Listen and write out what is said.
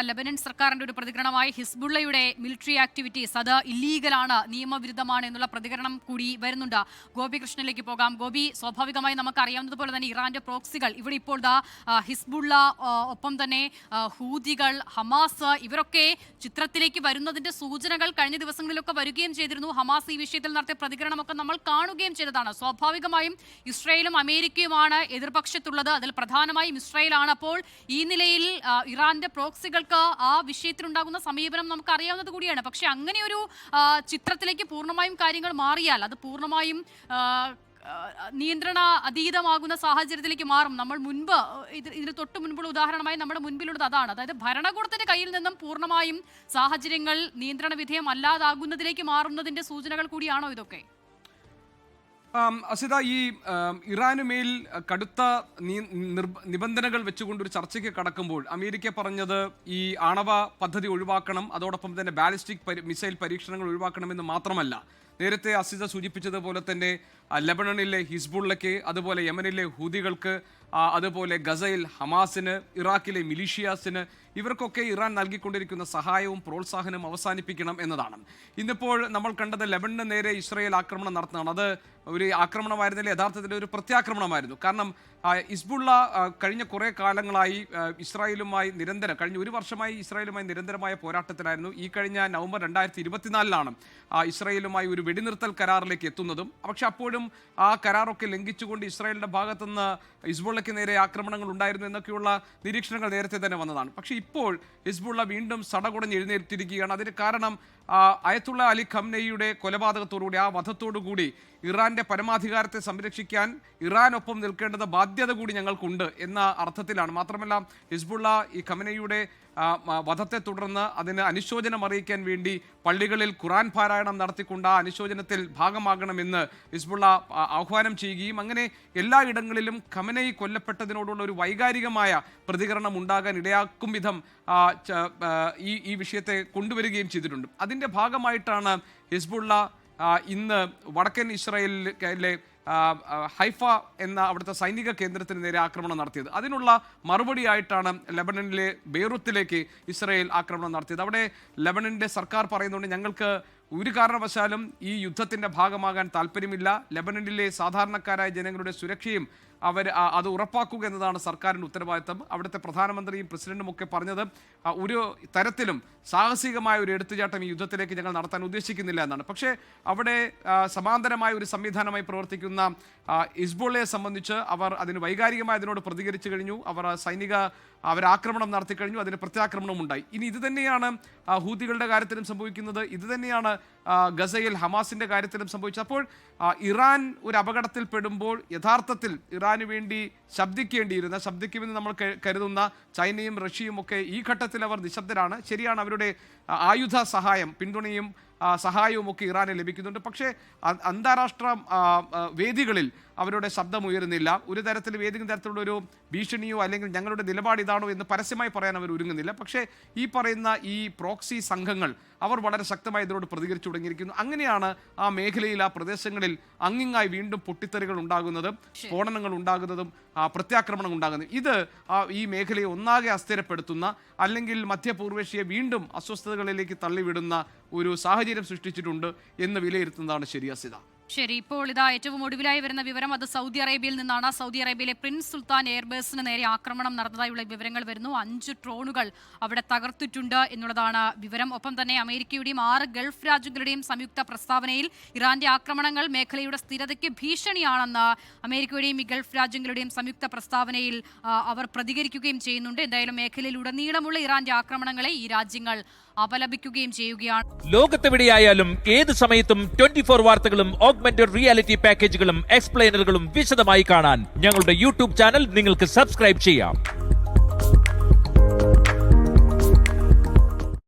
Lebanon സർക്കാരിന്റെ ഒരു പ്രതികരണമായി ഹിസ്ബുള്ളയുടെ മിലിറ്ററി ആക്ടിവിറ്റീസ് അത് ഇല്ലീഗലാണ്, നിയമവിരുദ്ധമാണ് എന്നുള്ള പ്രതികരണം കൂടി വരുന്നുണ്ട്. ഗോപികൃഷ്ണനിലേക്ക് പോകാം. ഗോപി, സ്വാഭാവികമായി നമുക്കറിയാവുന്നതുപോലെ തന്നെ ഇറാന്റെ പ്രോക്സികൾ ഇവിടെ ഇപ്പോൾ ഹിസ്ബുള്ള, ഒപ്പം തന്നെ ഹൂതികൾ, ഹമാസ് ഇവരൊക്കെ ചിത്രത്തിലേക്ക് വരുന്നതിന്റെ സൂചനകൾ കഴിഞ്ഞ ദിവസങ്ങളിലൊക്കെ വരികയും ചെയ്തിരുന്നു. ഹമാസ് ഈ വിഷയത്തിൽ നടത്തിയ പ്രതികരണമൊക്കെ നമ്മൾ കാണുകയും ചെയ്തതാണ്. സ്വാഭാവികമായും ഇസ്രായേലും അമേരിക്കയുമാണ് എതിർപക്ഷത്തുള്ളത്, അതിൽ പ്രധാനമായും ഇസ്രായേലാണ്. അപ്പോൾ ഈ നിലയിൽ ഇറാന്റെ പ്രോക്സികൾക്ക് ആ വിഷയത്തിലുണ്ടാകുന്ന സമീപനം നമുക്ക് അറിയാവുന്നത് കൂടിയാണ്. പക്ഷെ അങ്ങനെ ഒരു ചിത്രത്തിലേക്ക് പൂർണ്ണമായും കാര്യങ്ങൾ മാറിയാൽ അത് പൂർണ്ണമായും നിയന്ത്രണ അതീതമാകുന്ന സാഹചര്യത്തിലേക്ക് മാറും. നമ്മൾ മുൻപ് ഇതിന് തൊട്ട് മുൻപുള്ള ഉദാഹരണമായി നമ്മുടെ മുൻപിലുള്ളത് അതാണ്. അതായത് ഭരണകൂടത്തിന്റെ കയ്യിൽ നിന്നും പൂർണ്ണമായും സാഹചര്യങ്ങൾ നിയന്ത്രണ വിധേയമല്ലാതാകുന്നതിലേക്ക് മാറുന്നതിന്റെ സൂചനകൾ കൂടിയാണോ ഇതൊക്കെ? അസിത, ഈ ഇറാനുമേൽ കടുത്ത നിബന്ധനകൾ വെച്ചുകൊണ്ടൊരു ചർച്ചയ്ക്ക് കടക്കുമ്പോൾ അമേരിക്ക പറഞ്ഞത് ഈ ആണവ പദ്ധതി ഒഴിവാക്കണം, അതോടൊപ്പം തന്നെ ബാലിസ്റ്റിക് മിസൈൽ പരീക്ഷണങ്ങൾ ഒഴിവാക്കണമെന്ന് മാത്രമല്ല, നേരത്തെ അസിത സൂചിപ്പിച്ചതുപോലെ തന്നെ ലെബനണിലെ ഹിസ്ബുള്ളയ്ക്ക്, അതുപോലെ യമനിലെ ഹൂതികൾക്ക്, അതുപോലെ ഗസയിൽ ഹമാസിന്, ഇറാഖിലെ മിലീഷിയാസിന്, ഇവർക്കൊക്കെ ഇറാൻ നൽകിക്കൊണ്ടിരിക്കുന്ന സഹായവും പ്രോത്സാഹനവും അവസാനിപ്പിക്കണം എന്നതാണ്. ഇന്നിപ്പോൾ നമ്മൾ കണ്ടത് ലെബനന് നേരെ ഇസ്രായേൽ ആക്രമണം നടത്തുന്നതാണ്. അത് ഒരു ആക്രമണമായിരുന്നില്ല, യഥാർത്ഥത്തിൽ ഒരു പ്രത്യാക്രമണമായിരുന്നു. കാരണം ഹിസ്ബുള്ള കഴിഞ്ഞ കുറേ കാലങ്ങളായി ഇസ്രായേലുമായി കഴിഞ്ഞ ഒരു വർഷമായി ഇസ്രായേലുമായി നിരന്തരമായ പോരാട്ടത്തിലായിരുന്നു. ഈ കഴിഞ്ഞ നവംബർ 2024 ഇസ്രായേലുമായി ഒരു വെടിനിർത്തൽ കരാറിലേക്ക് എത്തുന്നതും. പക്ഷെ അപ്പോഴും ആ കരാറൊക്കെ ലംഘിച്ചുകൊണ്ട് ഇസ്രായേലിന്റെ ഭാഗത്തുനിന്ന് ഹിസ്ബുള്ളയ്ക്ക് നേരെ ആക്രമണങ്ങൾ ഉണ്ടായിരുന്നു എന്നൊക്കെയുള്ള നിരീക്ഷണങ്ങൾ നേരത്തെ തന്നെ വന്നതാണ്. പക്ഷേ ഇപ്പോൾ ഹിസ്ബുള്ള വീണ്ടും സടകുടഞ്ഞ് എഴുന്നേറ്റിരിക്കുകയാണ്. അതിന് കാരണം അയത്തുള്ള അലി ഖംനെയിയുടെ കൊലപാതകത്തോടുകൂടി, ആ വധത്തോടുകൂടി ഇറാന്റെ പരമാധികാരത്തെ സംരക്ഷിക്കാൻ ഇറാനൊപ്പം നിൽക്കേണ്ടത് ബാധ്യത കൂടി ഞങ്ങൾക്കുണ്ട് എന്ന അർത്ഥത്തിലാണ്. മാത്രമല്ല, ഹിസ്ബുള്ള ഈ ഖംനെയിയുടെ വധത്തെ തുടർന്ന് അതിന് അനുശോചനം അറിയിക്കാൻ വേണ്ടി പള്ളികളിൽ ഖുറാൻ പാരായണം നടത്തിക്കൊണ്ട് ആ അനുശോചനത്തിൽ ഭാഗമാകണമെന്ന് ഹിസ്ബുള്ള ആഹ്വാനം ചെയ്യുകയും അങ്ങനെ എല്ലായിടങ്ങളിലും ഖമനയി കൊല്ലപ്പെട്ടതിനോടുള്ള ഒരു വൈകാരികമായ പ്രതികരണം ഉണ്ടാകാൻ ഇടയാക്കും വിധം ഈ വിഷയത്തെ കൊണ്ടുവരികയും ചെയ്തിട്ടുണ്ട്. അതിൻ്റെ ഭാഗമായിട്ടാണ് ഹിസ്ബുള്ള ഇന്ന് വടക്കൻ ഇസ്രായേലിലെ ഹൈഫ എന്ന അവിടുത്തെ സൈനിക കേന്ദ്രത്തിന് നേരെ ആക്രമണം നടത്തിയത്. അതിനുള്ള മറുപടിയായിട്ടാണ് ലെബനനിലെ ബെയ്റൂത്തിലേക്ക് ഇസ്രായേൽ ആക്രമണം നടത്തിയത്. അവിടെ ലെബനനിലെ സർക്കാർ പറയുന്നുണ്ട്, ഞങ്ങൾക്ക് ഒരു കാരണവശാലും ഈ യുദ്ധത്തിൻ്റെ ഭാഗമാകാൻ താല്പര്യമില്ല, ലെബനനിലെ സാധാരണക്കാരായ ജനങ്ങളുടെ സുരക്ഷയും അത് ഉറപ്പാക്കുക എന്നതാണ് സർക്കാരിൻ്റെ ഉത്തരവാദിത്തം. അവിടുത്തെ പ്രധാനമന്ത്രിയും പ്രസിഡന്റും ഒക്കെ പറഞ്ഞത് ഒരു തരത്തിലും സാഹസികമായ ഒരു എടുത്തുചാട്ടം ഈ യുദ്ധത്തിലേക്ക് ഞങ്ങൾ നടത്താൻ ഉദ്ദേശിക്കുന്നില്ല എന്നാണ്. പക്ഷേ അവിടെ സമാന്തരമായ ഒരു സംവിധാനമായി പ്രവർത്തിക്കുന്ന ഹിസ്ബുള്ളയെ സംബന്ധിച്ച് അവർ അതിന് വൈകാരികമായി അതിനോട് പ്രതികരിച്ചു കഴിഞ്ഞു. അവർ ആക്രമണം നടത്തി കഴിഞ്ഞു, അതിന് പ്രത്യാക്രമണം ഉണ്ടായി. ഇനി ഇത് തന്നെയാണ് ഹൂതികളുടെ കാര്യത്തിലും സംഭവിക്കുന്നത്, ഇത് തന്നെയാണ് ഗസയിൽ ഹമാസിന്റെ കാര്യത്തിലും സംഭവിച്ചത്. അപ്പോൾ ഇറാൻ ഒരു അപകടത്തിൽ പെടുമ്പോൾ യഥാർത്ഥത്തിൽ ഇറാന് വേണ്ടി ശബ്ദിക്കുമെന്ന് നമ്മൾ കരുതുന്ന ചൈനയും റഷ്യയും ഒക്കെ ഈ ഘട്ടത്തിൽ അവർ നിശബ്ദരാണ്. ശരിയാണ്, അവരുടെ ആയുധ സഹായം, പിന്തുണയും സഹായവും ഒക്കെ ഇറാന് ലഭിക്കുന്നുണ്ട്. പക്ഷേ അന്താരാഷ്ട്ര വേദികളിൽ അവരുടെ ശബ്ദം ഉയരുന്നില്ല. ഒരു തരത്തിൽ ഏതെങ്കിലും തരത്തിലുള്ള ഒരു ഭീഷണിയോ അല്ലെങ്കിൽ ഞങ്ങളുടെ നിലപാട് ഇതാണോ എന്ന് പരസ്യമായി പറയാൻ അവർ ഒരുങ്ങുന്നില്ല. പക്ഷേ ഈ പറയുന്ന ഈ പ്രോക്സി സംഘങ്ങൾ അവർ വളരെ ശക്തമായി ഇതിനോട് പ്രതികരിച്ചു തുടങ്ങിയിരിക്കുന്നു. അങ്ങനെയാണ് ആ മേഖലയിൽ, ആ പ്രദേശങ്ങളിൽ അങ്ങിങ്ങായി വീണ്ടും പൊട്ടിത്തെറികൾ ഉണ്ടാകുന്നതും സ്ഫോടനങ്ങൾ ഉണ്ടാകുന്നതും പ്രത്യാക്രമണം ഉണ്ടാകുന്നതും. ഇത് ഈ മേഖലയെ ഒന്നാകെ അസ്ഥിരപ്പെടുത്തുന്ന, അല്ലെങ്കിൽ മധ്യപൂർവേഷ്യയെ വീണ്ടും അസ്വസ്ഥതകളിലേക്ക് തള്ളിവിടുന്ന ഒരു സാഹചര്യം സൃഷ്ടിച്ചിട്ടുണ്ട് എന്ന് വിലയിരുത്തുന്നതാണ് ശരി അസിത. ശരി, ഇപ്പോൾ ഇതാ ഏറ്റവും ഒടുവിലായി വരുന്ന വിവരം അത് സൗദി അറേബ്യയിൽ നിന്നാണ്. സൗദി അറേബ്യയിലെ പ്രിൻസ് സുൽത്താൻ എയർബേസിന് നേരെ ആക്രമണം നടന്നതായുള്ള വിവരങ്ങൾ വരുന്നു. 5 ഡ്രോണുകൾ അവിടെ തകർത്തിട്ടുണ്ട് എന്നുള്ളതാണ് വിവരം. ഒപ്പം തന്നെ അമേരിക്കയുടെയും 6 ഗൾഫ് രാജ്യങ്ങളുടെയും സംയുക്ത പ്രസ്താവനയിൽ ഇറാന്റെ ആക്രമണങ്ങൾ മേഖലയുടെ സ്ഥിരതയ്ക്ക് ഭീഷണിയാണെന്ന് അമേരിക്കയുടെയും ഈ ഗൾഫ് രാജ്യങ്ങളുടെയും സംയുക്ത പ്രസ്താവനയിൽ അവർ പ്രതികരിക്കുകയും ചെയ്യുന്നുണ്ട്. എന്തായാലും മേഖലയിൽ ഉടനീളമുള്ള ഇറാന്റെ ആക്രമണങ്ങളെ ഈ രാജ്യങ്ങൾ അപലപിക്കുകയും ചെയ്യുകയാണ്. ലോകത്തെവിടെയായാലും ഏത് സമയത്തും 24 വാർത്തകളും ഓഗ്മെന്റഡ് റിയാലിറ്റി പാക്കേജുകളും എക്സ്പ്ലെയിനറുകളും വിശദമായി കാണാൻ ഞങ്ങളുടെ യൂട്യൂബ് ചാനൽ നിങ്ങൾക്ക് സബ്സ്ക്രൈബ് ചെയ്യാം.